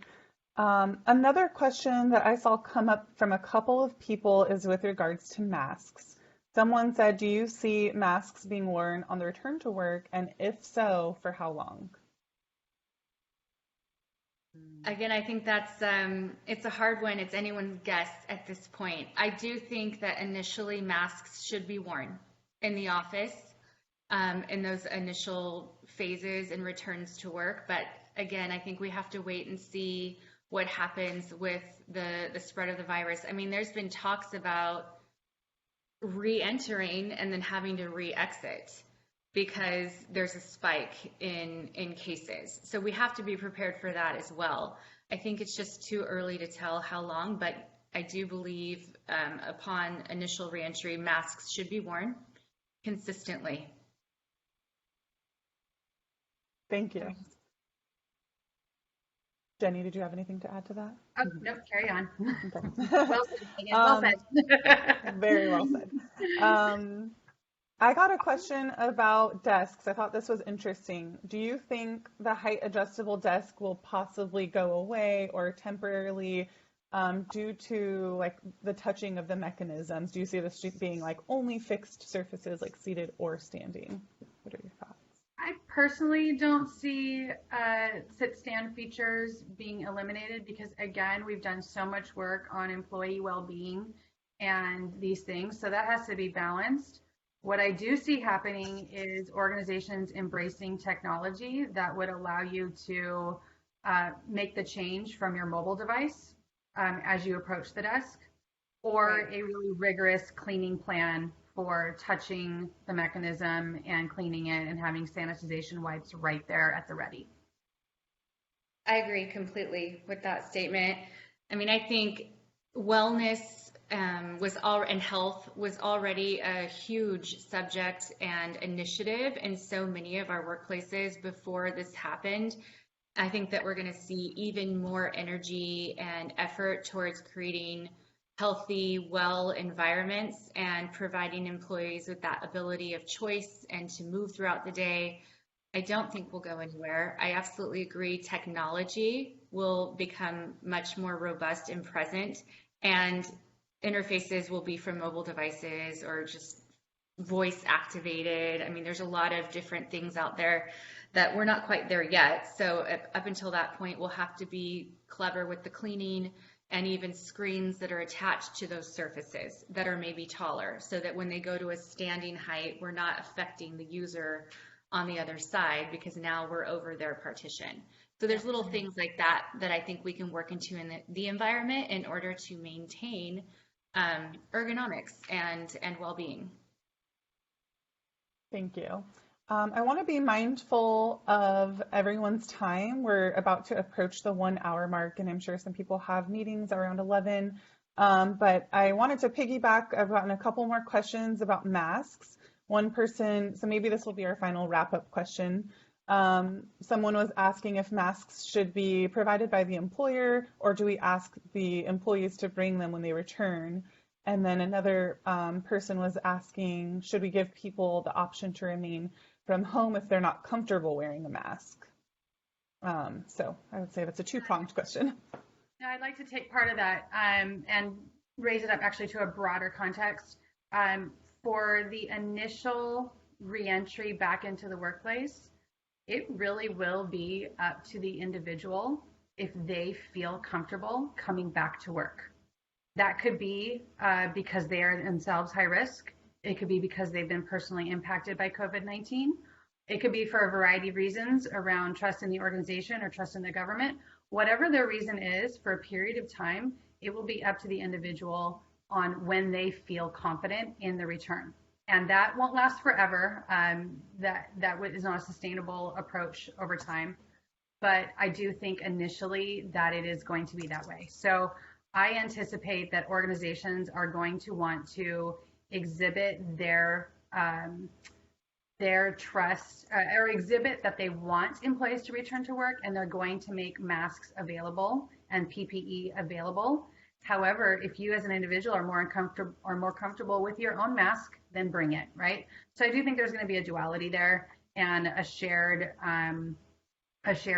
Speaker 1: Another question that I saw come up from a couple of people is with regards to masks. Someone said, do you see masks being worn on the return to work? And if so, for how long?
Speaker 3: Again, I think that's, it's a hard one. It's anyone's guess at this point. I do think that initially masks should be worn in the office in those initial phases and returns to work. But again, I think we have to wait and see what happens with the spread of the virus. I mean, there's been talks about re-entering and then having to re-exit because there's a spike in cases. So we have to be prepared for that as well. I think it's just too early to tell how long, but I do believe upon initial re-entry, masks should be worn consistently.
Speaker 1: Thank you. Jenny, did you have anything to add to that?
Speaker 2: Oh, no, carry on.
Speaker 1: Okay.
Speaker 2: Well said, Megan. Well said.
Speaker 1: Very well said. I got a question about desks. I thought this was interesting. Do you think the height adjustable desk will possibly go away or temporarily due to like the touching of the mechanisms? Do you see this being like only fixed surfaces like seated or standing? What are your thoughts?
Speaker 2: I personally don't see sit-stand features being eliminated because, again, we've done so much work on employee well-being and these things, so that has to be balanced. What I do see happening is organizations embracing technology that would allow you to make the change from your mobile device as you approach the desk, or
Speaker 3: Right.
Speaker 2: a really rigorous cleaning plan for touching the mechanism and cleaning it and having sanitization wipes right there at the ready.
Speaker 3: I agree completely with that statement. I mean, I think wellness and health was already a huge subject and initiative in so many of our workplaces before this happened. I think that we're going to see even more energy and effort towards creating healthy, well environments and providing employees with that ability of choice and to move throughout the day. I don't think we'll go anywhere. I absolutely agree. Technology will become much more robust and present, and interfaces will be from mobile devices or just voice activated. I mean, there's a lot of different things out there that we're not quite there yet. So up until that point, we'll have to be clever with the cleaning and even screens that are attached to those surfaces that are maybe taller so that when they go to a standing height, we're not affecting the user on the other side because now we're over their partition. So there's little things like that that I think we can work into in the environment in order to maintain ergonomics and well-being.
Speaker 1: Thank you. I want to be mindful of everyone's time. We're about to approach the 1 hour mark, and I'm sure some people have meetings around 11. But I wanted to piggyback. I've gotten a couple more questions about masks. One person, so maybe this will be our final wrap-up question. Someone was asking if masks should be provided by the employer, or do we ask the employees to bring them when they return? And then another person was asking, should we give people the option to remain from home if they're not comfortable wearing a mask? So I would say that's a two-pronged question.
Speaker 2: Now, I'd like to take part of that and raise it up actually to a broader context. For the initial reentry back into the workplace, it really will be up to the individual if they feel comfortable coming back to work. That could be because they are themselves high risk. It could be because they've been personally impacted by COVID-19. It could be for a variety of reasons around trust in the organization or trust in the government. Whatever their reason is, for a period of time, it will be up to the individual on when they feel confident in the return. And that won't last forever. That is not a sustainable approach over time. But I do think initially that it is going to be that way. So I anticipate that organizations are going to want to exhibit their trust or exhibit that they want employees to return to work, and they're going to make masks available and PPE available. However, if you as an individual are more comfortable with your own mask, then bring it, right? So I do think there's going to be a duality there and a shared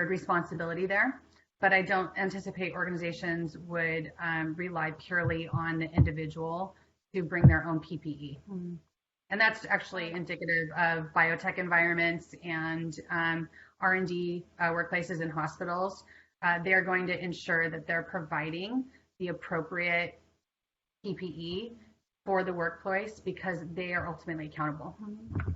Speaker 2: responsibility there. But I don't anticipate organizations would rely purely on the individual to bring their own PPE. Mm-hmm. And that's actually indicative of biotech environments and R&D workplaces and hospitals. They're going to ensure that they're providing the appropriate PPE for the workplace because they are ultimately accountable. Mm-hmm.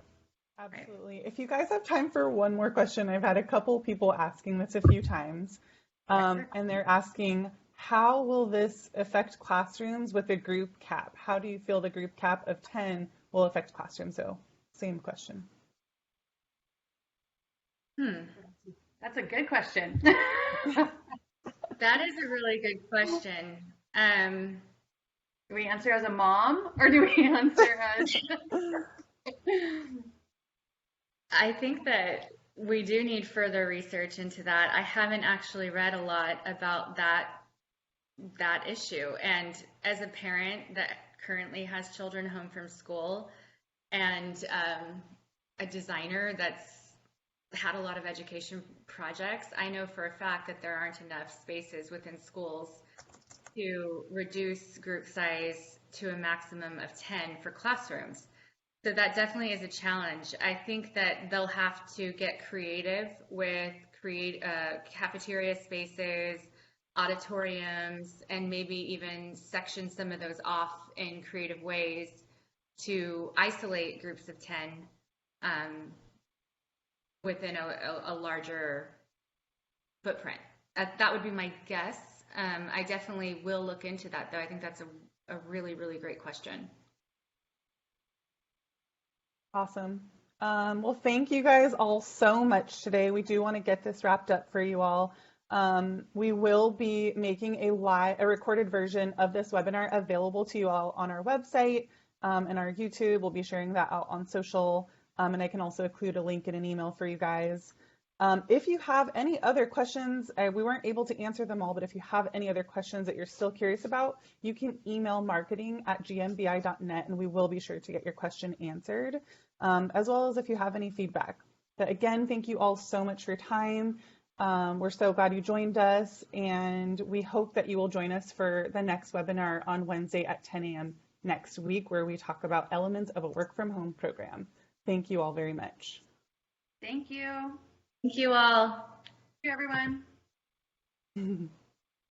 Speaker 1: Absolutely. If you guys have time for one more question, I've had a couple people asking this a few times. And they're asking, how will this affect classrooms with a group cap? How do you feel the group cap of 10 will affect classrooms? So same question.
Speaker 2: That's a good question.
Speaker 3: That is a really good question.
Speaker 2: Do we answer as a mom or do we answer as...
Speaker 3: I think that we do need further research into that. I haven't actually read a lot about that issue. And as a parent that currently has children home from school and a designer that's had a lot of education projects, I know for a fact that there aren't enough spaces within schools to reduce group size to a maximum of 10 for classrooms. So that definitely is a challenge. I think that they'll have to get creative with cafeteria spaces, auditoriums, and maybe even section some of those off in creative ways to isolate groups of 10 within a larger footprint. That would be my guess. I definitely will look into that, though. I think that's a really, really great question.
Speaker 1: Awesome. Well, thank you guys all so much today. We do want to get this wrapped up for you all. We will be making a recorded version of this webinar available to you all on our website and our YouTube. We'll be sharing that out on social, and I can also include a link in an email for you guys. If you have any other questions, we weren't able to answer them all, but if you have any other questions that you're still curious about, you can email marketing@gmbi.net, and we will be sure to get your question answered, as well as if you have any feedback. But again, thank you all so much for your time. We're so glad you joined us, and we hope that you will join us for the next webinar on Wednesday at 10 a.m. next week, where we talk about elements of a work from home program. Thank you all very much.
Speaker 2: Thank you.
Speaker 3: Thank you all.
Speaker 2: Thank you, everyone.